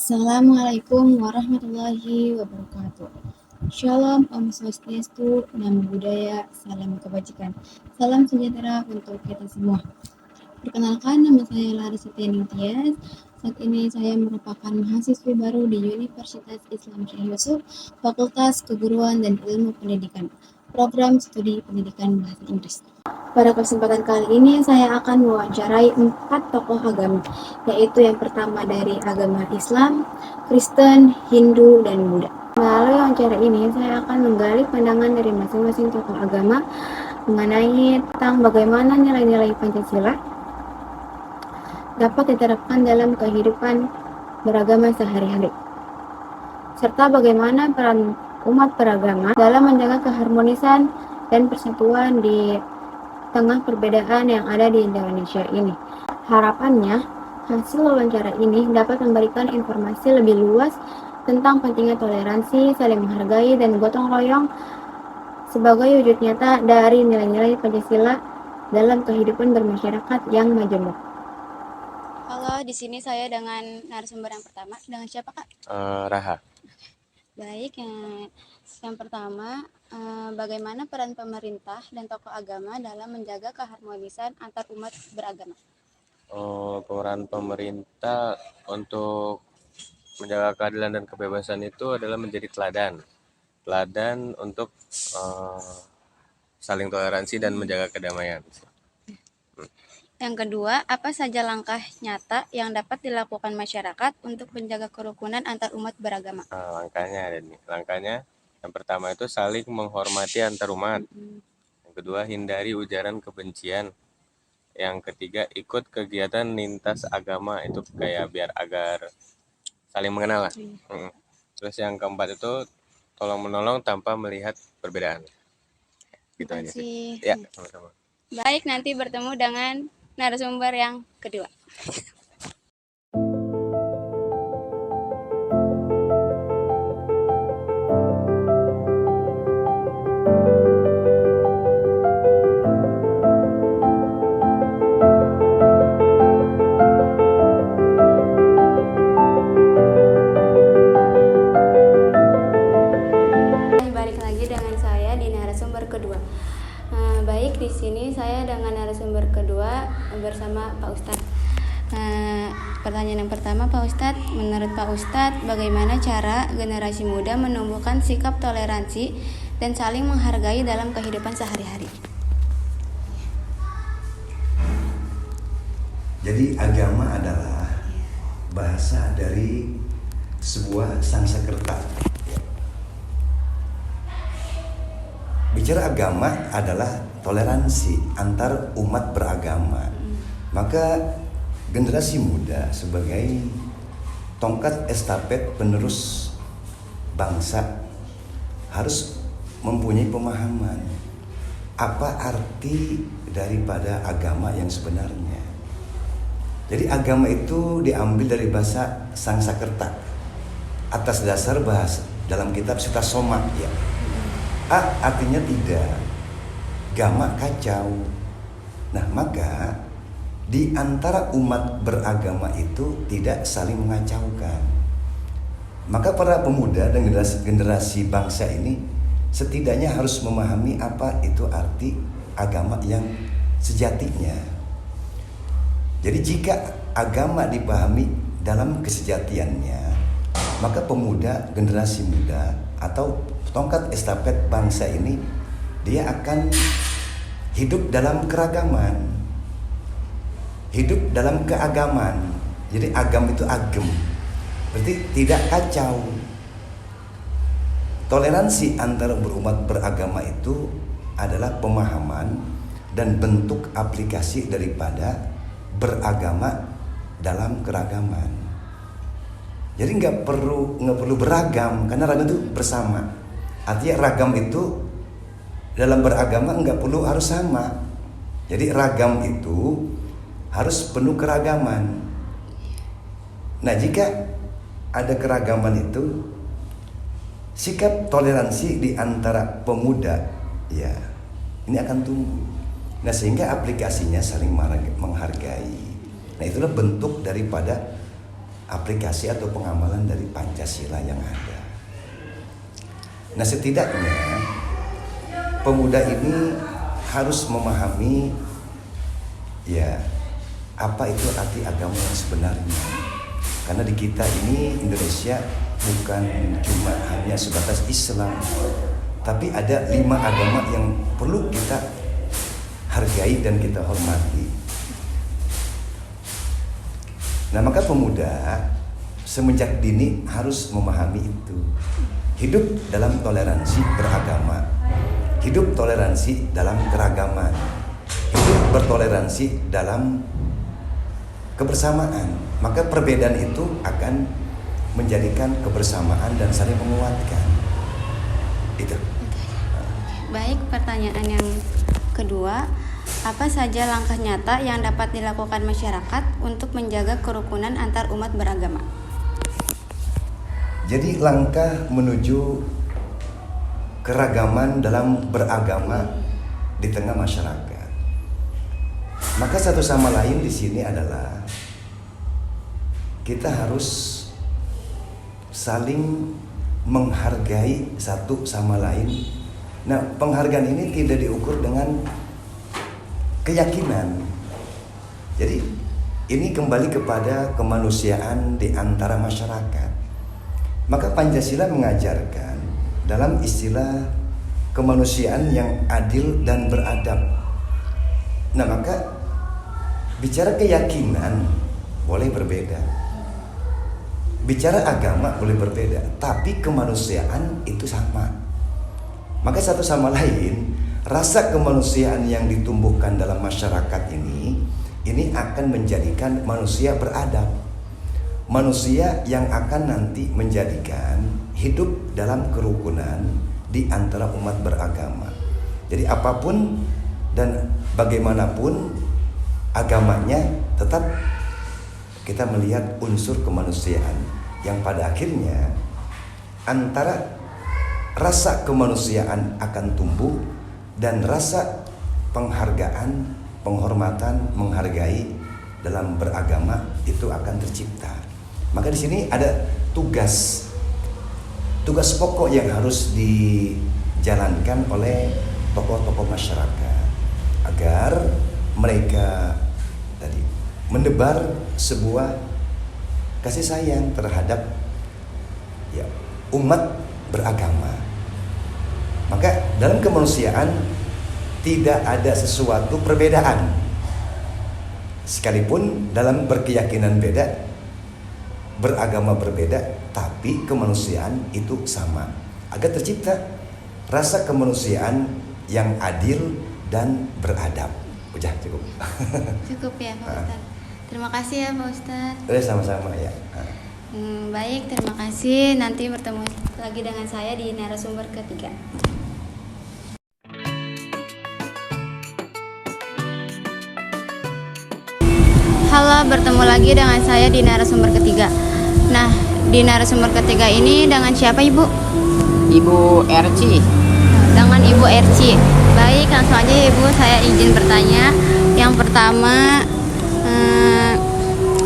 Assalamualaikum warahmatullahi wabarakatuh. Shalom, Om Swastiastu, Namo Buddhaya, salam kebajikan, salam sejahtera untuk kita semua. Perkenalkan, nama saya Larissa Tias. Saat ini saya merupakan mahasiswi baru di Universitas Islam Syekh Yusuf, Fakultas Keguruan dan Ilmu Pendidikan, Program Studi Pendidikan Bahasa Inggris. Pada kesempatan kali ini saya akan mewawancarai 4 tokoh agama, yaitu yang pertama dari agama Islam, Kristen, Hindu, dan Buddha. Melalui wawancara ini saya akan menggali pandangan dari masing-masing tokoh agama mengenai tentang bagaimana nilai-nilai Pancasila dapat diterapkan dalam kehidupan beragama sehari-hari, serta bagaimana peran umat beragama dalam menjaga keharmonisan dan persatuan di tengah perbedaan yang ada di Indonesia ini. Harapannya, hasil wawancara ini dapat memberikan informasi lebih luas tentang pentingnya toleransi, saling menghargai, dan gotong royong sebagai wujud nyata dari nilai-nilai Pancasila dalam kehidupan bermasyarakat yang majemuk. Halo, di sini saya dengan narasumber yang pertama. Dengan siapa, Kak? Raha. Baik, yang pertama, bagaimana peran pemerintah dan tokoh agama dalam menjaga keharmonisan antar umat beragama? Peran pemerintah untuk menjaga keadilan dan kebebasan itu adalah menjadi teladan untuk saling toleransi dan menjaga kedamaian. Yang kedua, apa saja langkah nyata yang dapat dilakukan masyarakat untuk menjaga kerukunan antar umat beragama? Langkahnya yang pertama itu saling menghormati antar umat. Yang kedua, hindari ujaran kebencian. Yang ketiga, ikut kegiatan lintas agama, itu kayak agar saling mengenal lah. Terus yang keempat itu tolong menolong tanpa melihat perbedaan. Gitu aja sih. Ya, sama-sama. Baik, nanti bertemu dengan narasumber yang kedua. Balik lagi dengan saya di narasumber kedua. Baik, di sini saya dengan narasumber kedua bersama Pak Ustadz. Pertanyaan yang pertama, Pak Ustadz, menurut Pak Ustadz, bagaimana cara generasi muda menumbuhkan sikap toleransi dan saling menghargai dalam kehidupan sehari-hari? Jadi agama adalah bahasa dari sebuah Sanskerta. Bicara agama adalah toleransi antar umat beragama. Maka generasi muda sebagai tongkat estafet penerus bangsa harus mempunyai pemahaman apa arti daripada agama yang sebenarnya. Jadi agama itu diambil dari bahasa Sanskerta atas dasar bahasa dalam kitab Sutta Soma, ya. Artinya tidak, gama kacau. Nah, maka di antara umat beragama itu tidak saling mengacaukan. Maka para pemuda dan generasi bangsa ini setidaknya harus memahami apa itu arti agama yang sejatinya. Jadi jika agama dipahami dalam kesejatiannya, maka pemuda, generasi muda atau tongkat estafet bangsa ini dia akan hidup dalam keragaman, hidup dalam keagaman. Jadi agam itu agem, berarti tidak kacau. Toleransi antara berumat beragama itu adalah pemahaman dan bentuk aplikasi daripada beragama dalam keragaman. Jadi nggak perlu beragam, karena ragam itu bersama. Artinya ragam itu dalam beragama nggak perlu harus sama. Jadi ragam itu harus penuh keragaman. Nah, jika ada keragaman itu, sikap toleransi di antara pemuda, ya, ini akan tumbuh. Nah, sehingga aplikasinya saling menghargai. Nah, itulah bentuk daripada aplikasi atau pengamalan dari Pancasila yang ada. Nah, setidaknya pemuda ini harus memahami ya apa itu arti agama yang sebenarnya. Karena di kita ini Indonesia bukan cuma hanya sebatas Islam, tapi ada 5 agama yang perlu kita hargai dan kita hormati. Nah, maka pemuda semenjak dini harus memahami itu. Hidup dalam toleransi beragama, hidup toleransi dalam keragaman, hidup bertoleransi dalam kebersamaan. Maka perbedaan itu akan menjadikan kebersamaan dan saling menguatkan. Itu. Baik, pertanyaan yang kedua, apa saja langkah nyata yang dapat dilakukan masyarakat untuk menjaga kerukunan antar umat beragama? Jadi langkah menuju keragaman dalam beragama di tengah masyarakat. Maka satu sama lain di sini adalah kita harus saling menghargai satu sama lain. Nah, penghargaan ini tidak diukur dengan keyakinan. Jadi ini kembali kepada kemanusiaan di antara masyarakat. Maka Pancasila mengajarkan dalam istilah kemanusiaan yang adil dan beradab. Nah, maka bicara keyakinan boleh berbeda, bicara agama boleh berbeda, tapi kemanusiaan itu sama. Maka satu sama lain, rasa kemanusiaan yang ditumbuhkan dalam masyarakat ini akan menjadikan manusia beradab. Manusia yang akan nanti menjadikan hidup dalam kerukunan di antara umat beragama. Jadi apapun dan bagaimanapun agamanya, tetap kita melihat unsur kemanusiaan yang pada akhirnya antara rasa kemanusiaan akan tumbuh dan rasa penghargaan, penghormatan, menghargai dalam beragama itu akan tercipta. Maka di sini ada tugas pokok yang harus dijalankan oleh tokoh-tokoh masyarakat agar mereka tadi menebar sebuah kasih sayang terhadap ya, umat beragama. Maka dalam kemanusiaan tidak ada sesuatu perbedaan, sekalipun dalam berkeyakinan beda, beragama berbeda, tapi kemanusiaan itu sama. Agar tercipta rasa kemanusiaan yang adil dan beradab. Udah cukup. Cukup ya Pak Ustadz. Terima kasih ya Pak Ustadz. Sama-sama ya. Baik, terima kasih. Nanti bertemu lagi dengan saya di narasumber ketiga. Halo, bertemu lagi dengan saya di narasumber ketiga. Nah, di narasumber ketiga ini dengan siapa Ibu? Ibu Erci. Dengan Ibu Erci. Baik, langsung aja Ibu, saya izin bertanya. Yang pertama,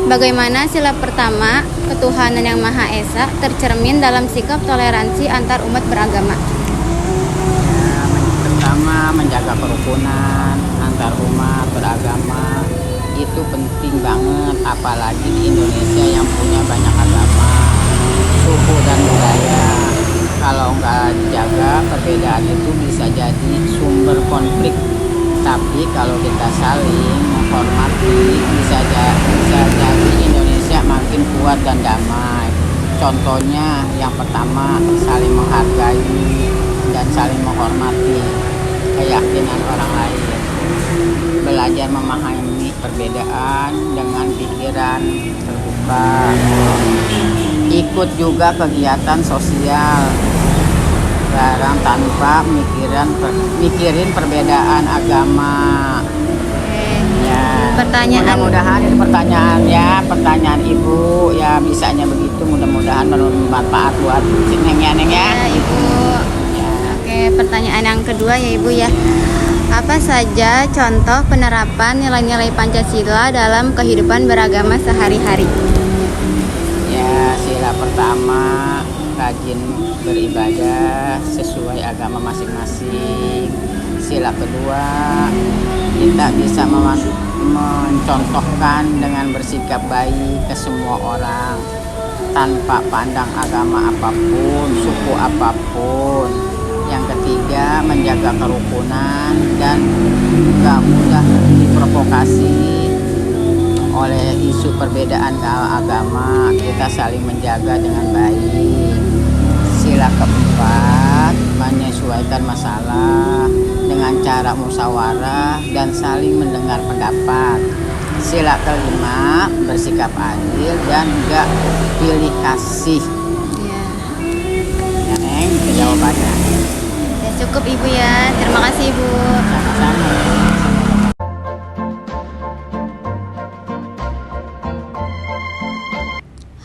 bagaimana sila pertama ketuhanan yang Maha Esa tercermin dalam sikap toleransi antar umat beragama? Pertama, menjaga kerukunan antar umat beragama itu penting banget, apalagi di Indonesia yang punya banyak agama, suku dan budaya. Kalau nggak dijaga, perbedaan itu bisa jadi sumber konflik. Tapi kalau kita saling menghormati, bisa jadi Indonesia makin kuat dan damai. Contohnya yang pertama, saling menghargai dan saling menghormati keyakinan orang lain. Belajar memahami perbedaan dengan pikiran terbuka. Ikut juga kegiatan sosial barang tanpa mikirin perbedaan agama. Ya, Pertanyaan. mudah-mudahan ini pertanyaan Ibu ya, bisanya begitu, mudah-mudahan bermanfaat buat Neng ya. Ya, Ibu. Ya. Oke, pertanyaan yang kedua ya Ibu ya. Apa saja contoh penerapan nilai-nilai Pancasila dalam kehidupan beragama sehari-hari? Sila pertama, rajin beribadah sesuai agama masing-masing. Sila kedua, kita bisa mencontohkan dengan bersikap baik ke semua orang tanpa pandang agama apapun, suku apapun. Yang ketiga, menjaga kerukunan dan gak mudah diprovokasi oleh isu perbedaan agama. Kita saling menjaga dengan baik. Sila keempat, menyesuaikan masalah dengan cara musyawarah dan saling mendengar pendapat. Sila kelima, bersikap adil dan gak pilih kasih. Ya. Ya, Neng, itu jawabannya. Ya cukup Ibu ya. Terima kasih Ibu. Sama-sama.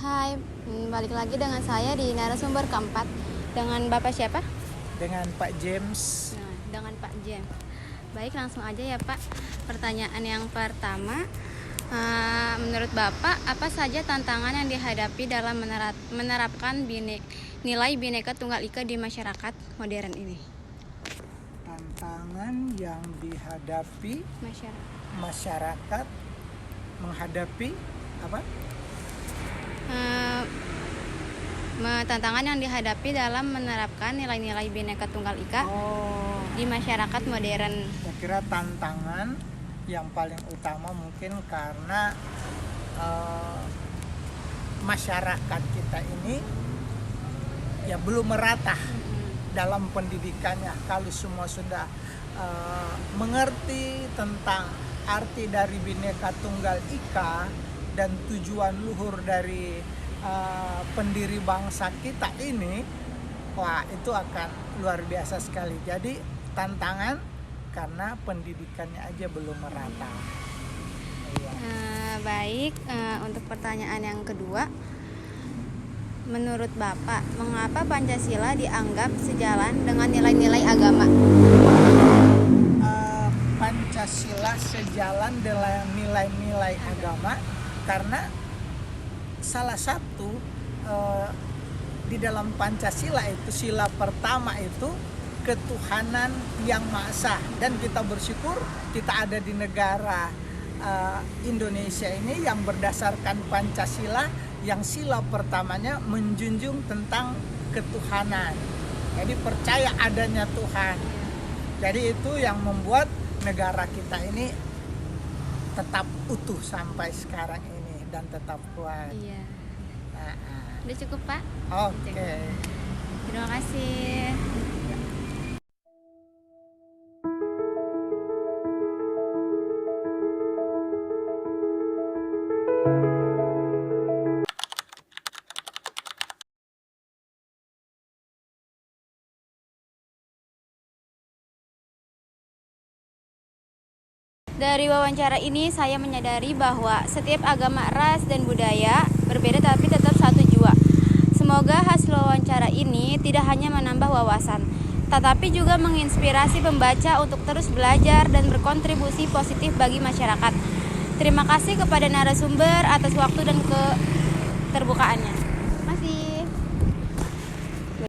Hai, balik lagi dengan saya di narasumber keempat. Dengan Bapak siapa? Dengan Pak James. Nah, dengan Pak James. Baik, langsung aja ya Pak. Pertanyaan yang pertama, menurut Bapak, apa saja tantangan yang dihadapi dalam menerapkan nilai Bhinneka Tunggal Ika di masyarakat modern ini? Tantangan yang dihadapi masyarakat menghadapi apa? Tantangan yang dihadapi dalam menerapkan nilai-nilai Bhinneka Tunggal Ika di masyarakat modern. Saya kira tantangan yang paling utama mungkin karena masyarakat kita ini ya belum merata dalam pendidikannya. Kalau semua sudah mengerti tentang arti dari Bhinneka Tunggal Ika dan tujuan luhur dari pendiri bangsa kita ini, wah itu akan luar biasa sekali. Jadi tantangan karena pendidikannya aja belum merata. Iya. Baik, untuk pertanyaan yang kedua, menurut Bapak, mengapa Pancasila dianggap sejalan dengan nilai-nilai agama? Pancasila sejalan dengan nilai-nilai agama karena salah satu di dalam Pancasila itu sila pertama itu ketuhanan yang Maha Esa, dan kita bersyukur kita ada di negara Indonesia ini yang berdasarkan Pancasila yang sila pertamanya menjunjung tentang ketuhanan. Jadi percaya adanya Tuhan. Jadi itu yang membuat negara kita ini tetap utuh sampai sekarang ini dan tetap kuat. Iya. Udah cukup Pak? Oke. Terima kasih. Dari wawancara ini saya menyadari bahwa setiap agama, ras, dan budaya berbeda tapi tetap satu jua. Semoga hasil wawancara ini tidak hanya menambah wawasan, tetapi juga menginspirasi pembaca untuk terus belajar dan berkontribusi positif bagi masyarakat. Terima kasih kepada narasumber atas waktu dan keterbukaannya.